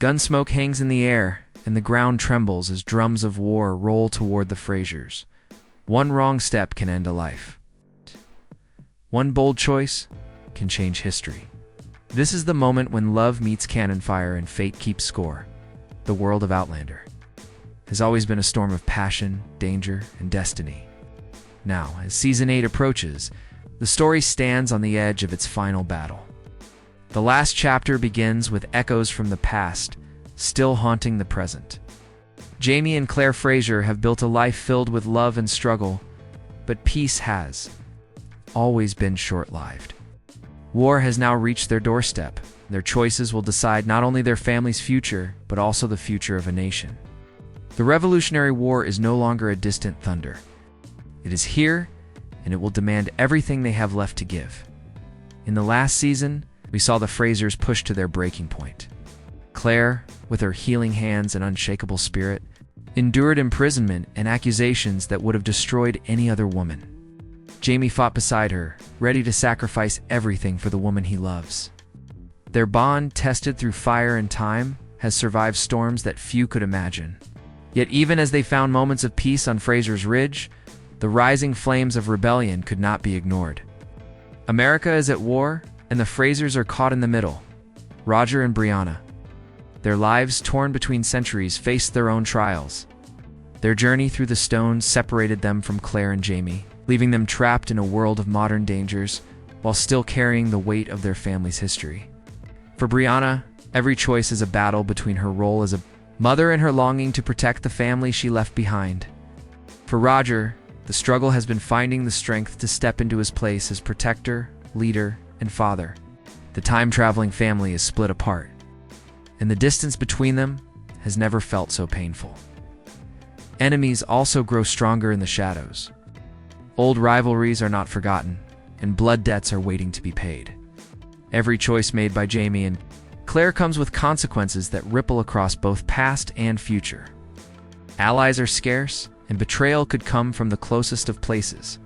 Gunsmoke hangs in the air, and the ground trembles as drums of war roll toward the Frasers. One wrong step can end a life. One bold choice can change history. This is the moment when love meets cannon fire and fate keeps score. The world of Outlander has always been a storm of passion, danger, and destiny. Now, as Season 8 approaches, the story stands on the edge of its final battle. The last chapter begins with echoes from the past, still haunting the present. Jaime and Claire Fraser have built a life filled with love and struggle, but peace has always been short-lived. War has now reached their doorstep. Their choices will decide not only their family's future, but also the future of a nation. The Revolutionary War is no longer a distant thunder. It is here, and it will demand everything they have left to give. In the last season, we saw the Frasers push to their breaking point. Claire, with her healing hands and unshakable spirit, endured imprisonment and accusations that would have destroyed any other woman. Jaime fought beside her, ready to sacrifice everything for the woman he loves. Their bond, tested through fire and time, has survived storms that few could imagine. Yet even as they found moments of peace on Fraser's Ridge, the rising flames of rebellion could not be ignored. America is at war, and the Frasers are caught in the middle. Roger and Brianna, their lives torn between centuries, faced their own trials. Their journey through the stones separated them from Claire and Jaime, leaving them trapped in a world of modern dangers while still carrying the weight of their family's history. For Brianna, every choice is a battle between her role as a mother and her longing to protect the family she left behind. For Roger, the struggle has been finding the strength to step into his place as protector, leader, and father. The time-traveling family is split apart, and the distance between them has never felt so painful. Enemies also grow stronger in the shadows. Old rivalries are not forgotten, and blood debts are waiting to be paid. Every choice made by Jaime and Claire comes with consequences that ripple across both past and future. Allies are scarce, and betrayal could come from the closest of places.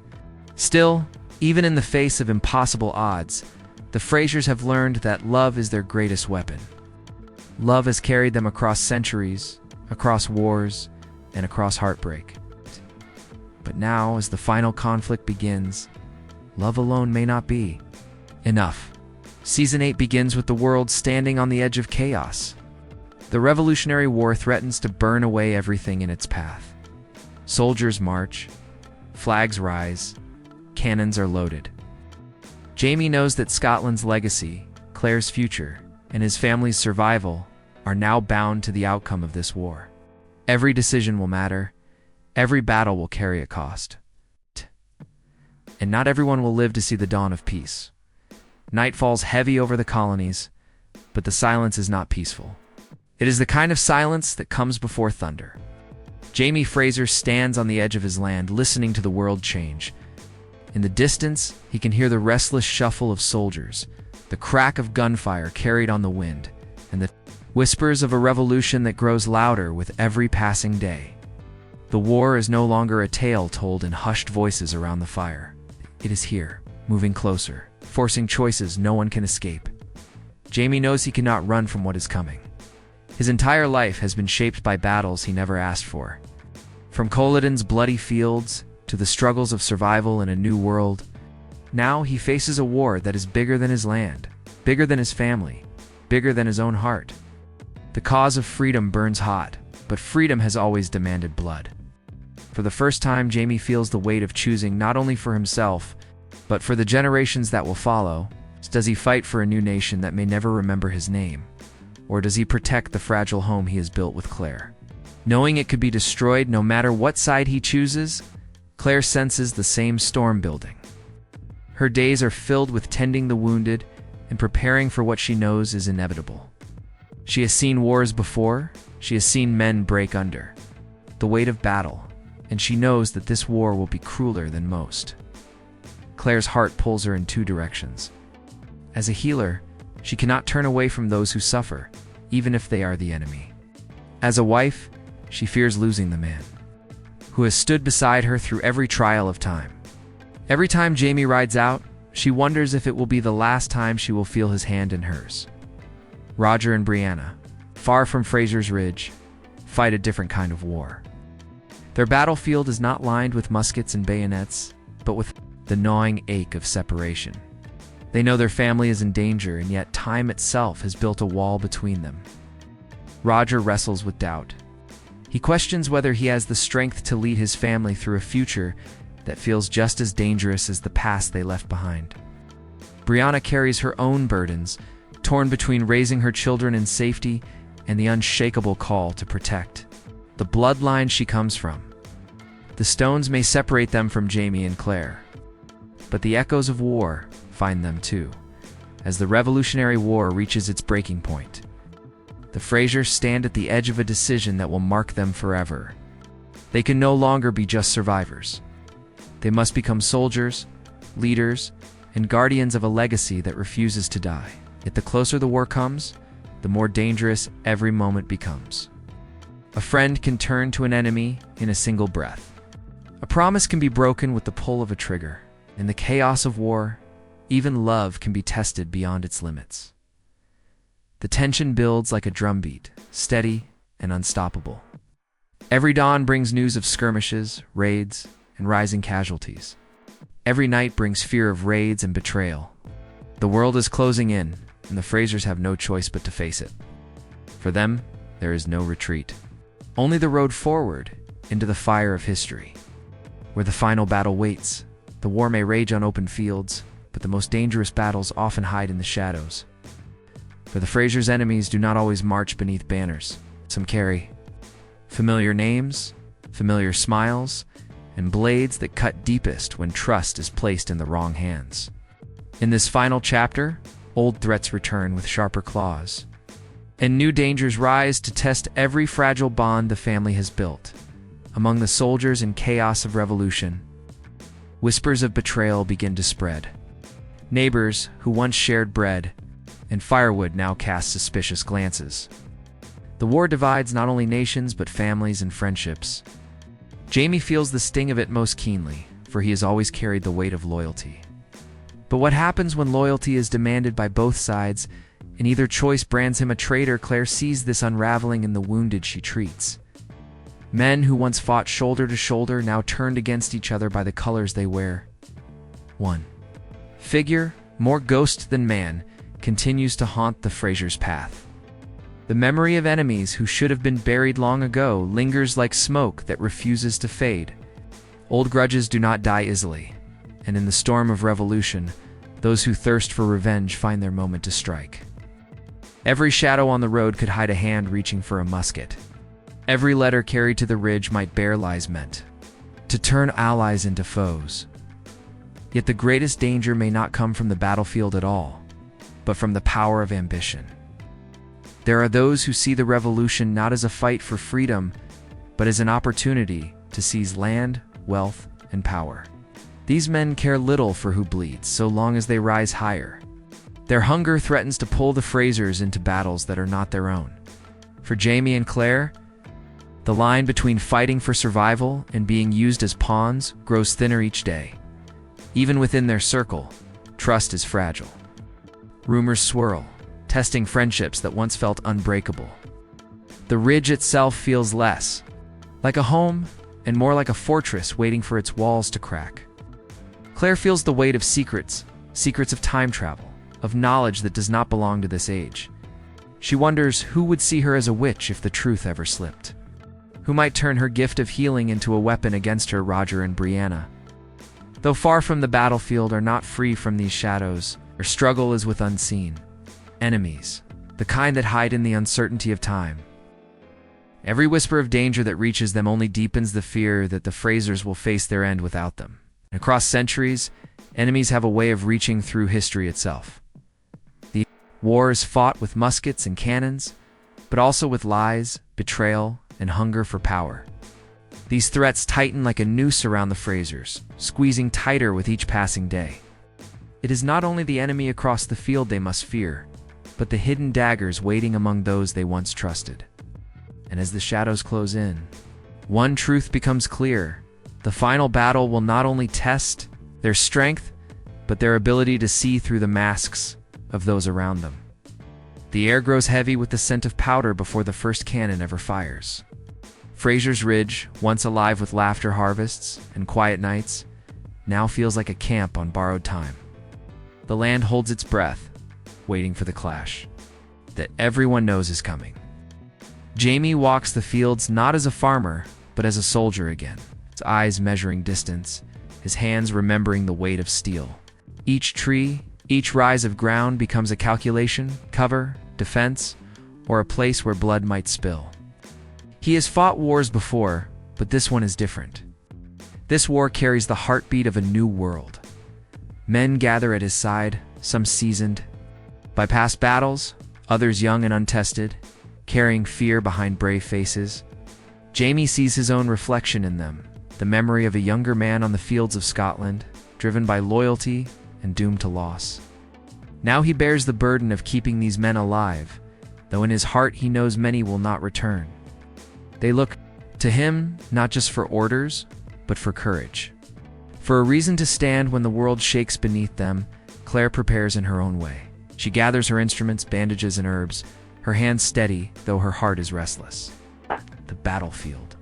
Still, even in the face of impossible odds, the Frasers have learned that love is their greatest weapon. Love has carried them across centuries, across wars, and across heartbreak. But now, as the final conflict begins, love alone may not be enough. Season 8 begins with the world standing on the edge of chaos. The Revolutionary War threatens to burn away everything in its path. Soldiers march, flags rise, cannons are loaded. Jaime knows that Scotland's legacy, Claire's future, and his family's survival are now bound to the outcome of this war. Every decision will matter. Every battle will carry a cost. And not everyone will live to see the dawn of peace. Night falls heavy over the colonies, but the silence is not peaceful. It is the kind of silence that comes before thunder. Jaime Fraser stands on the edge of his land, listening to the world change. In the distance, he can hear the restless shuffle of soldiers, the crack of gunfire carried on the wind, and the whispers of a revolution that grows louder with every passing day. The war is no longer a tale told in hushed voices around the fire. It is here, moving closer, forcing choices no one can escape. Jaime knows he cannot run from what is coming. His entire life has been shaped by battles he never asked for. From Culloden's bloody fields to the struggles of survival in a new world, now he faces a war that is bigger than his land, bigger than his family, bigger than his own heart. The cause of freedom burns hot, but freedom has always demanded blood. For the first time, Jaime feels the weight of choosing not only for himself, but for the generations that will follow. Does he fight for a new nation that may never remember his name? Or does he protect the fragile home he has built with Claire? Knowing it could be destroyed no matter what side he chooses, Claire senses the same storm building. Her days are filled with tending the wounded and preparing for what she knows is inevitable. She has seen wars before, she has seen men break under the weight of battle, and she knows that this war will be crueler than most. Claire's heart pulls her in two directions. As a healer, she cannot turn away from those who suffer, even if they are the enemy. As a wife, she fears losing the man who has stood beside her through every trial of time. Every time Jaime rides out, she wonders if it will be the last time she will feel his hand in hers. Roger and Brianna, far from Fraser's Ridge, fight a different kind of war. Their battlefield is not lined with muskets and bayonets, but with the gnawing ache of separation. They know their family is in danger, and yet time itself has built a wall between them. Roger wrestles with doubt. He questions whether he has the strength to lead his family through a future that feels just as dangerous as the past they left behind. Brianna carries her own burdens, torn between raising her children in safety and the unshakable call to protect the bloodline she comes from. The stones may separate them from Jamie and Claire, but the echoes of war find them too. As the Revolutionary War reaches its breaking point, the Frasers stand at the edge of a decision that will mark them forever. They can no longer be just survivors. They must become soldiers, leaders, and guardians of a legacy that refuses to die. Yet the closer the war comes, the more dangerous every moment becomes. A friend can turn to an enemy in a single breath. A promise can be broken with the pull of a trigger. In the chaos of war, even love can be tested beyond its limits. The tension builds like a drumbeat, steady and unstoppable. Every dawn brings news of skirmishes, raids, and rising casualties. Every night brings fear of raids and betrayal. The world is closing in, and the Frasers have no choice but to face it. For them, there is no retreat. Only the road forward into the fire of history, where the final battle waits. The war may rage on open fields, but the most dangerous battles often hide in the shadows. For the Frasers' enemies do not always march beneath banners. Some carry familiar names, familiar smiles, and blades that cut deepest when trust is placed in the wrong hands. In this final chapter, old threats return with sharper claws, and new dangers rise to test every fragile bond the family has built. Among the soldiers and chaos of revolution, whispers of betrayal begin to spread. Neighbors who once shared bread and firewood now cast suspicious glances. The war divides not only nations but families and friendships. Jamie feels the sting of it most keenly, for he has always carried the weight of loyalty. But what happens when loyalty is demanded by both sides, and either choice brands him a traitor? Claire sees this unraveling in the wounded she treats. Men who once fought shoulder to shoulder now turned against each other by the colors they wear. One figure, more ghost than man, continues to haunt the Frasers' path. The memory of enemies who should have been buried long ago lingers like smoke that refuses to fade. Old grudges do not die easily, and in the storm of revolution, those who thirst for revenge find their moment to strike. Every shadow on the road could hide a hand reaching for a musket. Every letter carried to the ridge might bear lies meant to turn allies into foes. Yet the greatest danger may not come from the battlefield at all, but from the power of ambition. There are those who see the revolution not as a fight for freedom, but as an opportunity to seize land, wealth, and power. These men care little for who bleeds, so long as they rise higher. Their hunger threatens to pull the Frasers into battles that are not their own. For Jamie and Claire, the line between fighting for survival and being used as pawns grows thinner each day. Even within their circle, trust is fragile. Rumors swirl, testing friendships that once felt unbreakable. The ridge itself feels less like a home and more like a fortress waiting for its walls to crack. Claire feels the weight of secrets of time travel, of knowledge that does not belong to this age. She wonders who would see her as a witch if the truth ever slipped. Who might turn her gift of healing into a weapon against her? Roger and Brianna, though far from the battlefield, are not free from these shadows. Their struggle is with unseen enemies, the kind that hide in the uncertainty of time. Every whisper of danger that reaches them only deepens the fear that the Frasers will face their end without them. Across centuries, enemies have a way of reaching through history itself. The war is fought with muskets and cannons, but also with lies, betrayal, and hunger for power. These threats tighten like a noose around the Frasers, squeezing tighter with each passing day. It is not only the enemy across the field they must fear, but the hidden daggers waiting among those they once trusted. And as the shadows close in, one truth becomes clear. The final battle will not only test their strength, but their ability to see through the masks of those around them. The air grows heavy with the scent of powder before the first cannon ever fires. Fraser's Ridge, once alive with laughter harvests and quiet nights, now feels like a camp on borrowed time. The land holds its breath, waiting for the clash that everyone knows is coming. Jamie walks the fields not as a farmer, but as a soldier again, his eyes measuring distance, his hands remembering the weight of steel. Each tree, each rise of ground becomes a calculation, cover, defense, or a place where blood might spill. He has fought wars before, but this one is different. This war carries the heartbeat of a new world. Men gather at his side, some seasoned by past battles, others young and untested, carrying fear behind brave faces. Jamie sees his own reflection in them, the memory of a younger man on the fields of Scotland, driven by loyalty and doomed to loss. Now he bears the burden of keeping these men alive, though in his heart he knows many will not return. They look to him not just for orders, but for courage. For a reason to stand when the world shakes beneath them, Claire prepares in her own way. She gathers her instruments, bandages, and herbs, her hands steady, though her heart is restless. The battlefield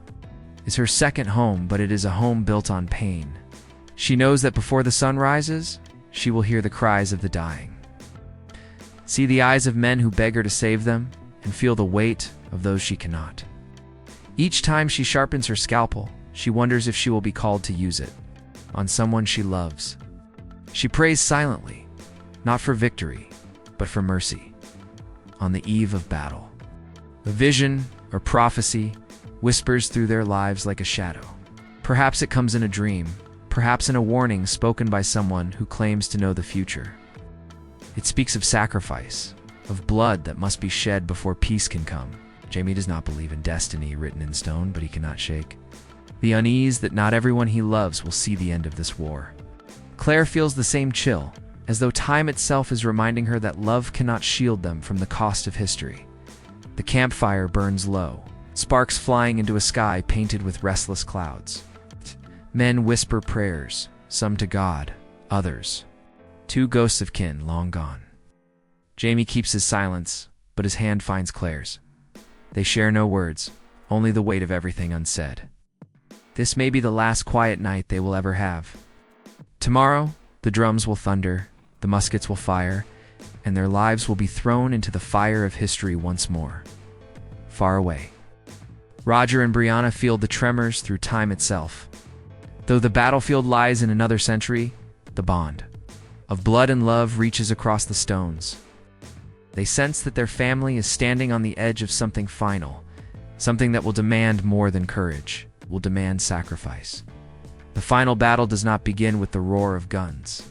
is her second home, but it is a home built on pain. She knows that before the sun rises, she will hear the cries of the dying, see the eyes of men who beg her to save them, and feel the weight of those she cannot. Each time she sharpens her scalpel, she wonders if she will be called to use it on someone she loves. She prays silently, not for victory, but for mercy. On the eve of battle, a vision or prophecy whispers through their lives like a shadow. Perhaps it comes in a dream, perhaps in a warning spoken by someone who claims to know the future. It speaks of sacrifice, of blood that must be shed before peace can come. Jamie does not believe in destiny written in stone, but he cannot shake the unease that not everyone he loves will see the end of this war. Claire feels the same chill, as though time itself is reminding her that love cannot shield them from the cost of history. The campfire burns low, sparks flying into a sky painted with restless clouds. Men whisper prayers, some to God, others two ghosts of kin long gone. Jamie keeps his silence, but his hand finds Claire's. They share no words, only the weight of everything unsaid. This may be the last quiet night they will ever have. Tomorrow, the drums will thunder, the muskets will fire, and their lives will be thrown into the fire of history once more. Far away, Roger and Brianna feel the tremors through time itself. Though the battlefield lies in another century, the bond of blood and love reaches across the stones. They sense that their family is standing on the edge of something final, something that will demand more than courage, will demand sacrifice. The final battle does not begin with the roar of guns.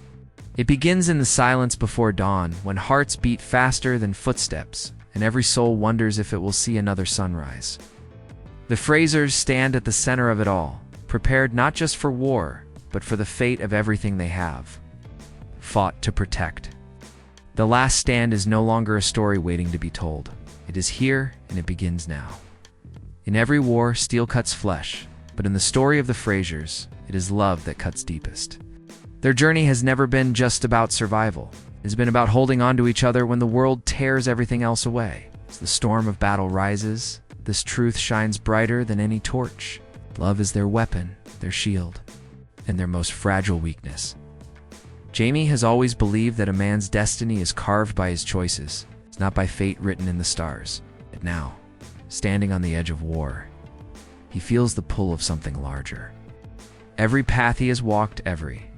It begins in the silence before dawn, when hearts beat faster than footsteps, and every soul wonders if it will see another sunrise. The Frasers stand at the center of it all, prepared not just for war, but for the fate of everything they have fought to protect. The last stand is no longer a story waiting to be told. It is here, and it begins now. In every war, steel cuts flesh, but in the story of the Frasers, it is love that cuts deepest. Their journey has never been just about survival. It has been about holding on to each other when the world tears everything else away. As the storm of battle rises, this truth shines brighter than any torch. Love is their weapon, their shield, and their most fragile weakness. Jamie has always believed that a man's destiny is carved by his choices, it's not by fate written in the stars. But now, standing on the edge of war, he feels the pull of something larger. Every path he has walked, every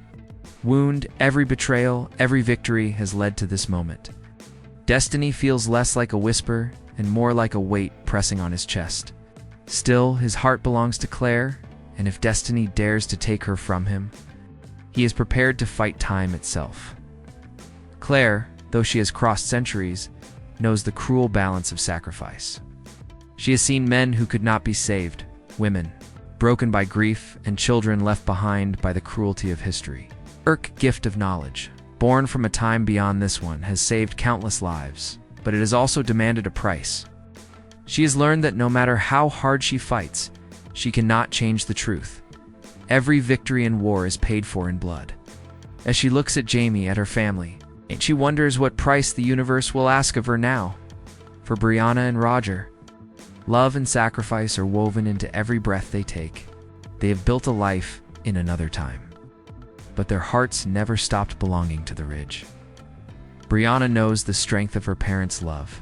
wound, every betrayal, every victory has led to this moment. Destiny feels less like a whisper and more like a weight pressing on his chest. Still, his heart belongs to Claire, and if destiny dares to take her from him, he is prepared to fight time itself. Claire, though she has crossed centuries, knows the cruel balance of sacrifice. She has seen men who could not be saved, women broken by grief, and children left behind by the cruelty of history. Her gift of knowledge, born from a time beyond this one, has saved countless lives, but it has also demanded a price. She has learned that no matter how hard she fights, she cannot change the truth. Every victory in war is paid for in blood. As she looks at Jamie, at her family, and she wonders what price the universe will ask of her now. For Brianna and Roger, love and sacrifice are woven into every breath they take. They have built a life in another time, but their hearts never stopped belonging to the ridge. Brianna knows the strength of her parents' love,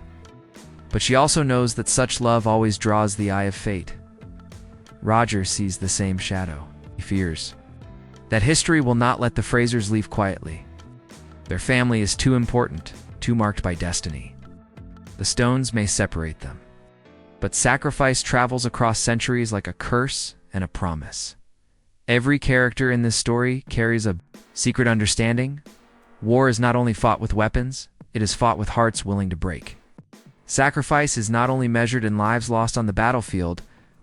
but she also knows that such love always draws the eye of fate. Roger sees the same shadow. He fears that history will not let the Frasers leave quietly. Their family is too important, too marked by destiny. The stones may separate them, but sacrifice travels across centuries like a curse and a promise. Every character in this story carries a secret understanding. War is not only fought with weapons, it is fought with hearts willing to break. Sacrifice is not only measured in lives lost on the battlefield,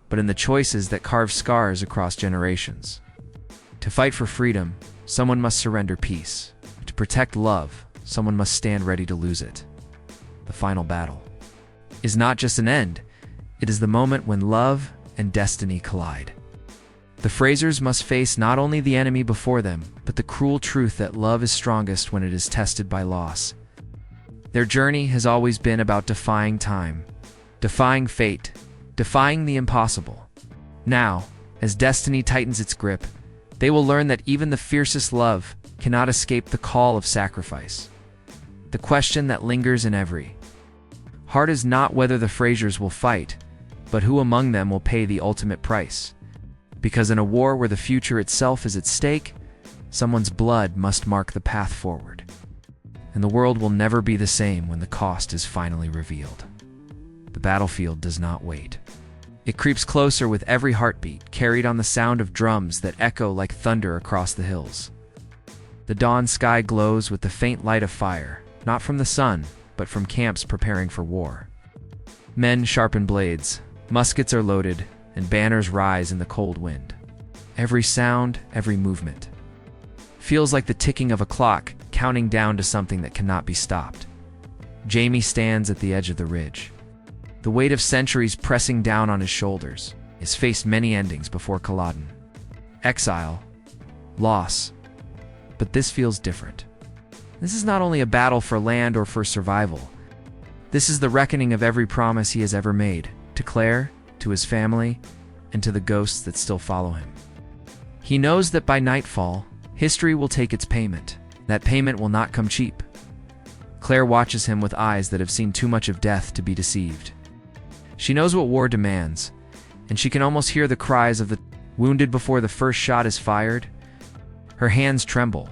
but in the choices that carve scars across generations. To fight for freedom, someone must surrender peace. To protect love, someone must stand ready to lose it. The final battle is not just an end, it is the moment when love and destiny collide. The Frasers must face not only the enemy before them, but the cruel truth that love is strongest when it is tested by loss. Their journey has always been about defying time, defying fate, defying the impossible. Now, as destiny tightens its grip, they will learn that even the fiercest love cannot escape the call of sacrifice. The question that lingers in every heart is not whether the Frasers will fight, but who among them will pay the ultimate price. Because in a war where the future itself is at stake, someone's blood must mark the path forward. And the world will never be the same when the cost is finally revealed. The battlefield does not wait. It creeps closer with every heartbeat, carried on the sound of drums that echo like thunder across the hills. The dawn sky glows with the faint light of fire, not from the sun, but from camps preparing for war. Men sharpen blades, muskets are loaded, and banners rise in the cold wind. Every sound, every movement feels like the ticking of a clock, counting down to something that cannot be stopped. Jamie stands at the edge of the ridge, the weight of centuries pressing down on his shoulders. He has faced many endings before Culloden. Exile, loss, but this feels different. This is not only a battle for land or for survival. This is the reckoning of every promise he has ever made, to Claire, to his family, and to the ghosts that still follow him. He knows that by nightfall, history will take its payment. That payment will not come cheap. Claire watches him with eyes that have seen too much of death to be deceived. She knows what war demands, and she can almost hear the cries of the wounded before the first shot is fired. Her hands tremble,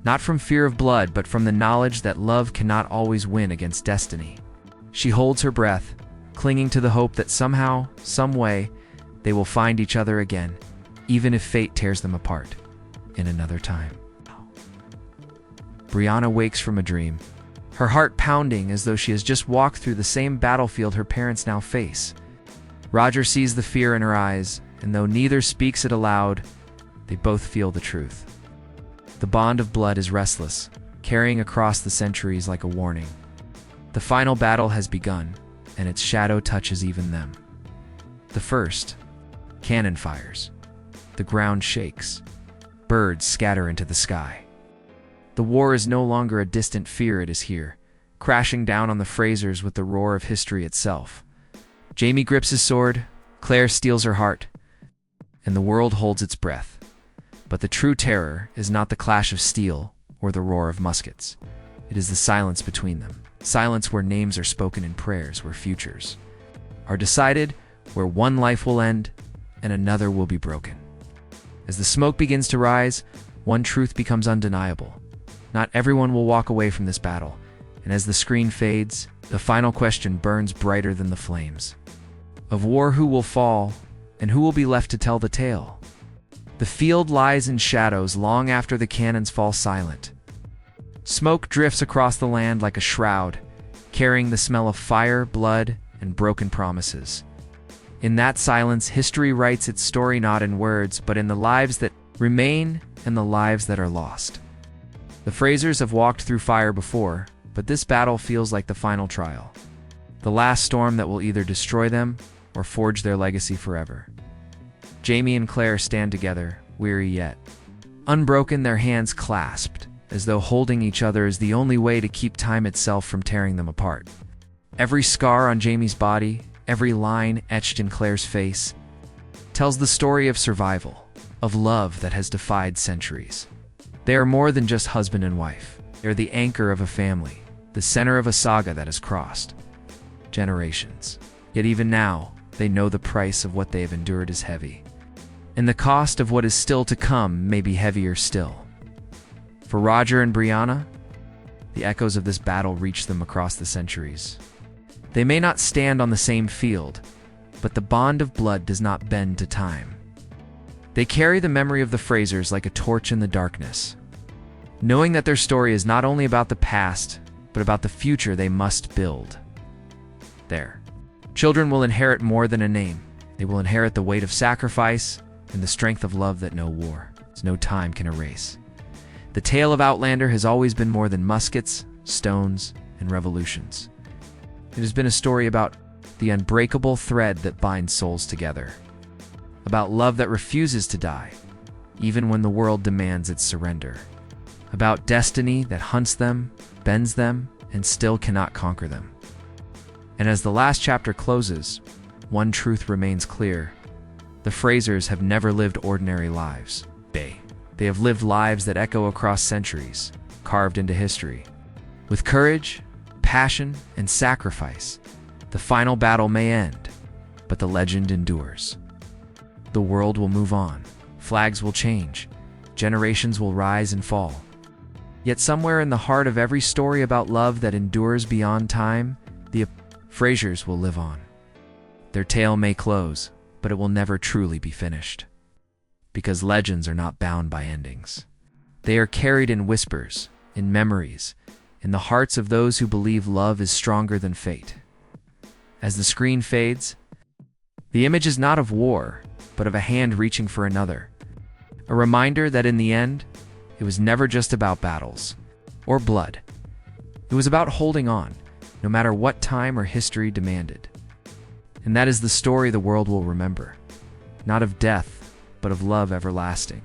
not from fear of blood, but from the knowledge that love cannot always win against destiny. She holds her breath, clinging to the hope that somehow, some way, they will find each other again, even if fate tears them apart in another time. Brianna wakes from a dream, her heart pounding as though she has just walked through the same battlefield her parents now face. Roger sees the fear in her eyes, and though neither speaks it aloud, they both feel the truth. The bond of blood is restless, carrying across the centuries like a warning. The final battle has begun, and its shadow touches even them. The first cannon fires. The ground shakes. Birds scatter into the sky. The war is no longer a distant fear, it is here, crashing down on the Frasers with the roar of history itself. Jamie grips his sword, Claire steels her heart, and the world holds its breath. But the true terror is not the clash of steel or the roar of muskets. It is the silence between them. Silence where names are spoken in prayers, where futures are decided, where one life will end and another will be broken. As the smoke begins to rise, one truth becomes undeniable. Not everyone will walk away from this battle, and as the screen fades, the final question burns brighter than the flames. Of war, who will fall, and who will be left to tell the tale? The field lies in shadows long after the cannons fall silent. Smoke drifts across the land like a shroud, carrying the smell of fire, blood, and broken promises. In that silence, history writes its story not in words, but in the lives that remain and the lives that are lost. The Frasers have walked through fire before, but this battle feels like the final trial. The last storm that will either destroy them or forge their legacy forever. Jamie and Claire stand together, weary yet unbroken, their hands clasped, as though holding each other is the only way to keep time itself from tearing them apart. Every scar on Jamie's body, every line etched in Claire's face, tells the story of survival, of love that has defied centuries. They are more than just husband and wife. They are the anchor of a family, the center of a saga that has crossed generations. Yet even now, they know the price of what they have endured is heavy. And the cost of what is still to come may be heavier still. For Roger and Brianna, the echoes of this battle reach them across the centuries. They may not stand on the same field, but the bond of blood does not bend to time. They carry the memory of the Frasers like a torch in the darkness, knowing that their story is not only about the past, but about the future they must build. Their children will inherit more than a name. They will inherit the weight of sacrifice and the strength of love that no war, no time can erase. The tale of Outlander has always been more than muskets, stones, and revolutions. It has been a story about the unbreakable thread that binds souls together, about love that refuses to die, even when the world demands its surrender, about destiny that hunts them, bends them, and still cannot conquer them. And as the last chapter closes, one truth remains clear. The Frasers have never lived ordinary lives. They have lived lives that echo across centuries, carved into history. With courage, passion, and sacrifice, the final battle may end, but the legend endures. The world will move on, flags will change, generations will rise and fall. Yet somewhere in the heart of every story about love that endures beyond time, the Frasers will live on. Their tale may close, but it will never truly be finished. Because legends are not bound by endings. They are carried in whispers, in memories, in the hearts of those who believe love is stronger than fate. As the screen fades, the image is not of war, but of a hand reaching for another. A reminder that in the end, it was never just about battles or blood. It was about holding on, no matter what time or history demanded. And that is the story the world will remember, not of death, but of love everlasting.